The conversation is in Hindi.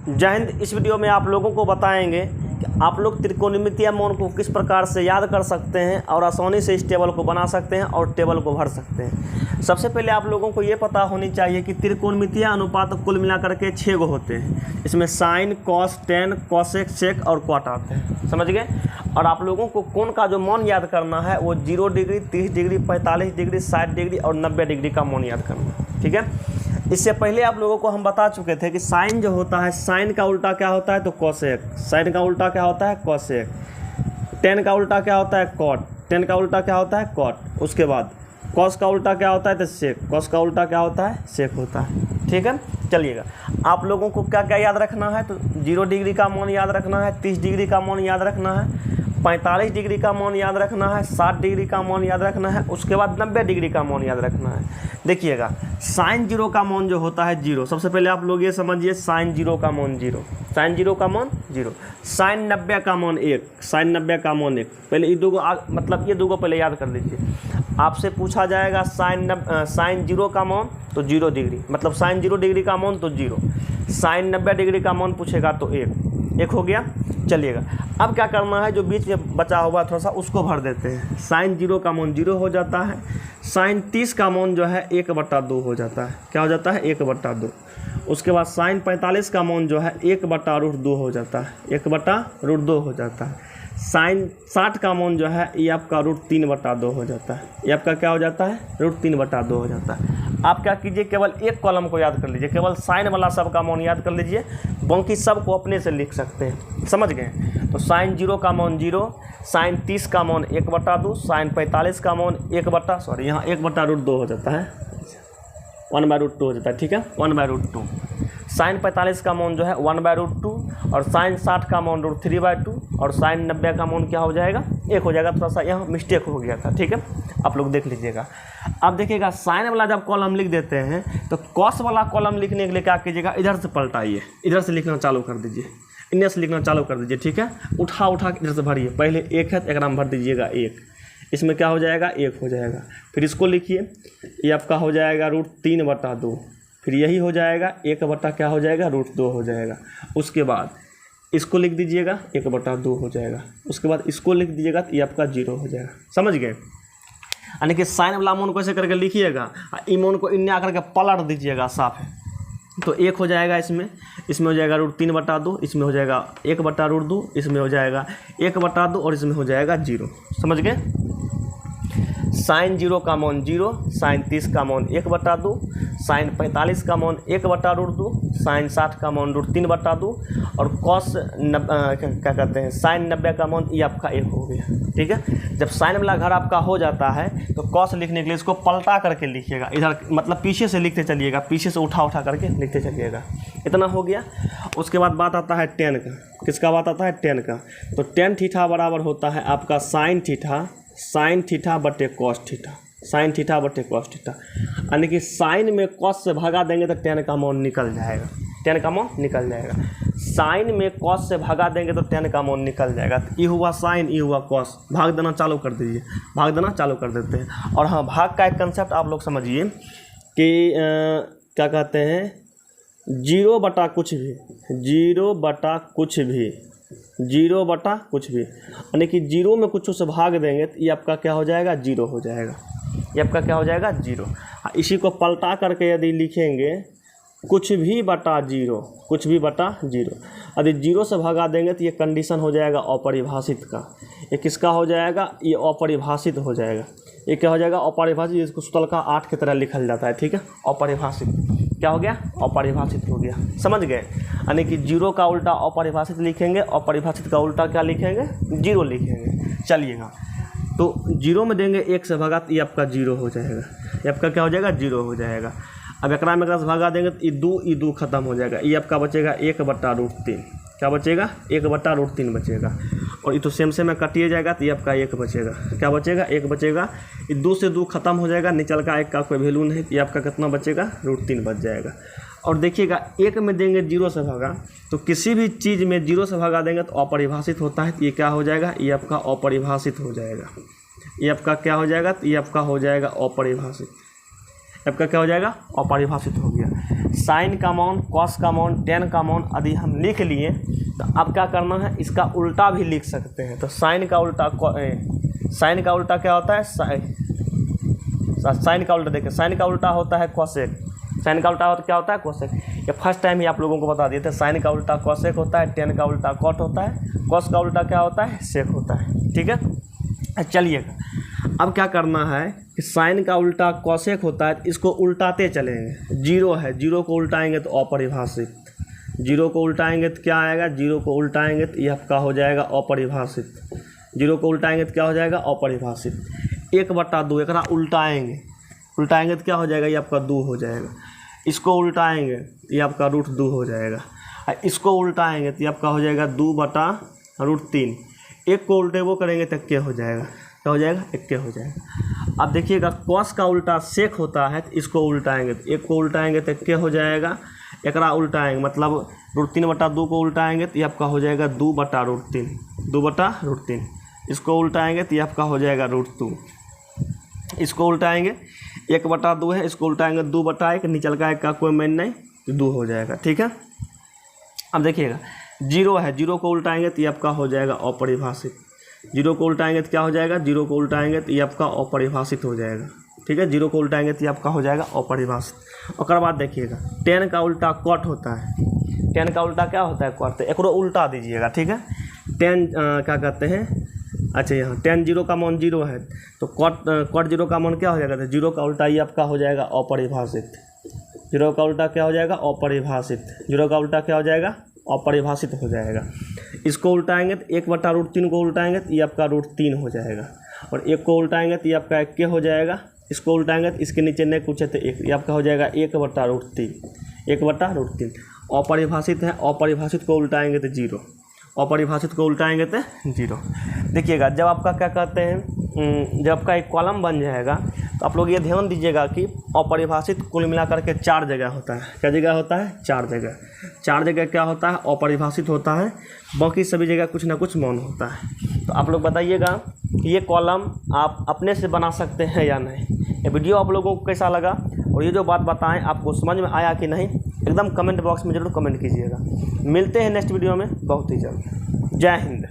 जय हिंद। इस वीडियो में आप लोगों को बताएंगे कि आप लोग त्रिकोणमितीय मौन को किस प्रकार से याद कर सकते हैं और आसानी से इस टेबल को बना सकते हैं और टेबल को भर सकते हैं। सबसे पहले आप लोगों को ये पता होनी चाहिए कि त्रिकोणमितीय अनुपात कुल मिलाकर के 6 गो होते हैं। इसमें साइन, कॉस, टेन, कॉसेक, सेक और क्वाट आते हैं, समझ गए। और आप लोगों को कोण का जो मौन याद करना है वो 0 डिग्री, 30 डिग्री, 45 डिग्री, 60 डिग्री और 90 डिग्री का मौन याद करना है, ठीक है। इससे पहले आप लोगों को हम बता चुके थे कि साइन जो होता है, साइन का उल्टा क्या होता है तो कॉसेक, साइन का उल्टा क्या होता है कॉसेक, टेन का उल्टा क्या होता है कॉट, टेन का उल्टा क्या होता है कॉट। उसके बाद कॉस का उल्टा क्या होता है तो सेक, कॉस का उल्टा क्या होता है सेक होता है, ठीक है। चलिएगा, आप लोगों को क्या क्या याद रखना है तो 0 डिग्री का मौन याद रखना है, 30 डिग्री का मौन याद रखना है, 45 डिग्री का मौन याद रखना है, 60 डिग्री का मौन याद रखना है, उसके बाद 90 डिग्री का मौन याद रखना है। देखिएगा, साइन 0 का मौन जो होता है 0, सबसे पहले आप लोग ये समझिए साइन 0 का मौन 0, साइन 0 का मौन 0, साइन 90 का मौन 1, साइन 90 का मौन 1। पहले ये दो मतलब ये दो पहले याद कर लीजिए। आपसे पूछा जाएगा साइन 0 का मौन तो 0 डिग्री, मतलब साइन 0 डिग्री का मौन तो 0, साइन 90 डिग्री का मौन पूछेगा तो 1 हो गया। चलिएगा, अब क्या करना है, जो बीच में बचा हुआ थोड़ा सा उसको भर देते हैं। साइन 0 का मौन 0 हो जाता है, साइन 30 का मौन जो है 1/2 हो जाता है, क्या हो जाता है 1/2। उसके बाद साइन 45 का मौन जो है 1/√2 हो जाता है, 1/√2 हो जाता है। साइन 60 का मौन जो है ये आपका √3/2 हो जाता है, ये आपका क्या हो जाता है √3/2 हो जाता है। आप क्या कीजिए, केवल एक कॉलम को याद कर लीजिए, केवल साइन वाला सब का मौन याद कर लीजिए, बाकी सब को अपने से लिख सकते हैं, समझ गए। तो साइन 0 का मौन 0, साइन 30 का मौन 1/2, साइन 45 का मौन यहाँ 1/√2 हो जाता है, 1/√2 हो जाता है, ठीक है 1/√2। साइन 45 का मौन जो है 1/√2 और साइन 60 का मौन √3/2 और साइन 90 का मौन क्या हो जाएगा 1 हो जाएगा। थोड़ा सा यहाँ मिस्टेक हो गया था, ठीक है, आप लोग देख लीजिएगा। अब देखिएगा, साइन वाला जब कॉलम लिख देते हैं तो कॉस वाला कॉलम लिखने के लिए क्या कीजिएगा, इधर से पलटाइए, इधर से लिखना चालू कर दीजिए, इन्हें से लिखना चालू कर दीजिए, ठीक है। उठा के इधर से भरिए, पहले 1 है तो एक भर दीजिएगा 1, इसमें क्या हो जाएगा 1 हो जाएगा। फिर इसको लिखिए, ये आपका हो जाएगा √3/2, फिर यही हो जाएगा 1 क्या हो जाएगा √2 हो जाएगा। उसके बाद इसको लिख दीजिएगा 1/2 हो जाएगा। उसके बाद इसको लिख दीजिएगा तो ये आपका 0 हो जाएगा, समझ गए। यानी कि साइन वाला मौन को ऐसे करके लिखिएगा, ई मौन को इन्हें आकर के पलट दीजिएगा, साफ है तो 1 हो जाएगा। इसमें हो जाएगा √3/2, इसमें हो जाएगा 1/√2, इसमें हो जाएगा 1/2 और इसमें हो जाएगा 0, समझ गए। साइन 0 का मौन 0, साइन 30 का मौन 1/2, साइन 45 का मौन 1/√2, साइन 60 का मौन √3/2 और कॉस क्या कहते हैं साइन 90 का मौन ये आपका 1 हो गया, ठीक है। जब साइन वाला घर आपका हो जाता है तो कॉस लिखने के लिए इसको पलटा करके लिखिएगा, इधर मतलब पीछे से लिखते चलिएगा, पीछे से उठा करके लिखते चलिएगा। इतना हो गया। उसके बाद बात आता है टेन का। किसका बात आता है टेन का, तो टेन थीटा बराबर होता है आपका साइन थीटा बटे कॉस थीटा, साइन थीटा बटे कॉस थीटा। यानी कि साइन में कॉस से भागा देंगे तो टेन का मौन निकल जाएगा, टेन का मौन निकल जाएगा। साइन में कॉस से भागा देंगे तो टेन का मौन निकल जाएगा। तो ये हुआ साइन, ये हुआ कॉस, भाग देना चालू कर दीजिए, भाग देना चालू कर देते हैं। और हाँ, भाग का एक कंसेप्ट आप लोग समझिए कि क्या कहते हैं 0 बटा कुछ भी, 0 बटा कुछ भी, 0 बटा कुछ भी, यानी कि 0 में कुछ से भाग देंगे तो ये आपका क्या हो जाएगा 0 हो जाएगा, ये आपका क्या हो जाएगा 0। इसी को पलटा करके यदि लिखेंगे कुछ भी बटा 0, कुछ भी बटा 0, यदि 0 से भगा देंगे तो ये कंडीशन हो जाएगा अपरिभाषित का। ये किसका हो जाएगा, ये अपरिभाषित हो जाएगा। ये क्या हो जाएगा अपरिभाषित, जिसको सूत्र का 8 की तरह लिखा जाता है, ठीक है। अपरिभाषित क्या हो गया, अपरिभाषित हो गया, समझ गए। यानी कि 0 का उल्टा अपरिभाषित लिखेंगे, अपरिभाषित का उल्टा क्या लिखेंगे 0 लिखेंगे। चलिएगा, तो 0 में देंगे 1 से भगा तो ये आपका 0 हो जाएगा, ये आपका क्या हो जाएगा 0 हो जाएगा। अब एकरा में से भगा देंगे तो ये 2 खत्म हो जाएगा, ये आपका बचेगा 1/√3, क्या बचेगा 1/√3 बचेगा। और ये तो सेम में कटिए जाएगा तो ये आपका 1 बचेगा, क्या बचेगा 1 बचेगा। ये 2 से 2 खत्म हो जाएगा, निचल का 1 का कोई वैल्यू नहीं, ये आपका कितना बचेगा √3 बच जाएगा। और देखिएगा 1 में देंगे 0 से भागा, तो किसी भी चीज़ में 0 से भगा देंगे तो अपरिभाषित होता है, तो ये क्या हो जाएगा, ये आपका अपरिभाषित हो जाएगा। ये आपका क्या हो जाएगा, तो ये आपका हो जाएगा अपरिभाषित, आपका क्या हो जाएगा अपरिभाषित हो गया। साइन का मान, कॉस का मान, टेन का मान यदि हम लिख लिए तो अब क्या करना है, इसका उल्टा भी लिख सकते हैं। तो साइन का उल्टा क्या होता है, साइन का उल्टा देखिए, साइन का उल्टा होता है कोसेक, साइन का उल्टा क्या होता है, कोसेक। ये फर्स्ट टाइम ही आप लोगों को बता दिए थे, साइन का उल्टा कोसेक होता है, टेन का उल्टा कॉट होता है, कॉस का उल्टा क्या होता है, सेक होता है। ठीक है, चलिएगा अब क्या करना है कि साइन का उल्टा कोसेक होता है, इसको उल्टाते चलेंगे। जीरो है, जीरो को उल्टाएंगे तो अपरिभाषित, जीरो को उल्टाएंगे तो क्या आएगा, जीरो को उल्टाएंगे तो ये आपका हो जाएगा अपरिभाषित, जीरो को उल्टाएंगे तो क्या हो जाएगा, अपरिभाषित। 1/2 एकरा उल्टाएंगे, उल्टाएंगे तो क्या हो जाएगा, ये आपका 2 हो जाएगा। इसको उल्टाएंगे ये आपका √2 हो जाएगा, इसको उल्टाएंगे तो ये आपका हो जाएगा 2/√3। एक को उल्टे वो करेंगे तो क्या हो जाएगा, क्या हो जाएगा, 1 हो जाएगा। अब देखिएगा कॉस का उल्टा सेक होता है, तो इसको उल्टाएंगे तो एक को उल्टाएंगे तो क्या हो जाएगा, एकरा उल्टाएंगे मतलब √3/2 को उल्टाएंगे तो ये आपका हो जाएगा 2/√3, 2/√3। इसको उल्टाएंगे तो ये आपका हो जाएगा √2। इसको उल्टाएंगे 1/2 है, इसको उल्टाएंगे 2/1, निचल का 1 का कोई मान नहीं तो 2 हो जाएगा। ठीक है, अब देखिएगा जीरो है, जीरो को उल्टाएंगे तो ये आपका हो जाएगा अपरिभाषित, जीरो को उल्टाएंगे तो क्या हो जाएगा, जीरो को उल्टाएंगे तो ये आपका अपरिभाषित हो जाएगा। ठीक है, जीरो को उल्टाएंगे तो ये आपका हो जाएगा अपरिभाषित। और बाद देखिएगा 10 का उल्टा कॉट होता है, 10 का उल्टा क्या होता है, कॉट। तो एकरो उल्टा दीजिएगा। ठीक है, 10 क्या कहते हैं, अच्छा यहाँ 10 जीरो का मान 0 है तो कॉट जीरो का मान क्या हो जाएगा, तो जीरो का उल्टा ये आपका हो जाएगा अपरिभाषित, जीरो का उल्टा क्या हो जाएगा, अपरिभाषित, जीरो का उल्टा क्या हो जाएगा, अपरिभाषित हो जाएगा। इसको उल्टाएंगे तो 1/√3 को उल्टाएंगे तो ये आपका √3 हो जाएगा, और 1 को उल्टाएंगे तो ये आपका 1 हो जाएगा। इसको उल्टाएंगे तो इसके नीचे नहीं कुछ है तो 1, ये आपका हो जाएगा 1/√3, 1/√3। अपरिभाषित है, अपरिभाषित को उल्टाएंगे तो 0, अपरिभाषित को उल्टाएंगे तो 0। देखिएगा जब आपका क्या कहते हैं, जब आपका एक कॉलम बन जाएगा तो आप लोग ये ध्यान दीजिएगा कि अपरिभाषित कुल मिलाकर के 4 जगह होता है। क्या जगह होता है, 4 जगह। 4 जगह क्या होता है, अपरिभाषित होता है, बाकी सभी जगह कुछ ना कुछ मौन होता है। तो आप लोग बताइएगा ये कॉलम आप अपने से बना सकते हैं या नहीं। ये वीडियो आप लोगों को कैसा लगा और ये जो बात बताएं आपको समझ में आया कि नहीं, एकदम कमेंट बॉक्स में ज़रूर कमेंट कीजिएगा। मिलते हैं नेक्स्ट वीडियो में बहुत ही जल्द। जय हिंद।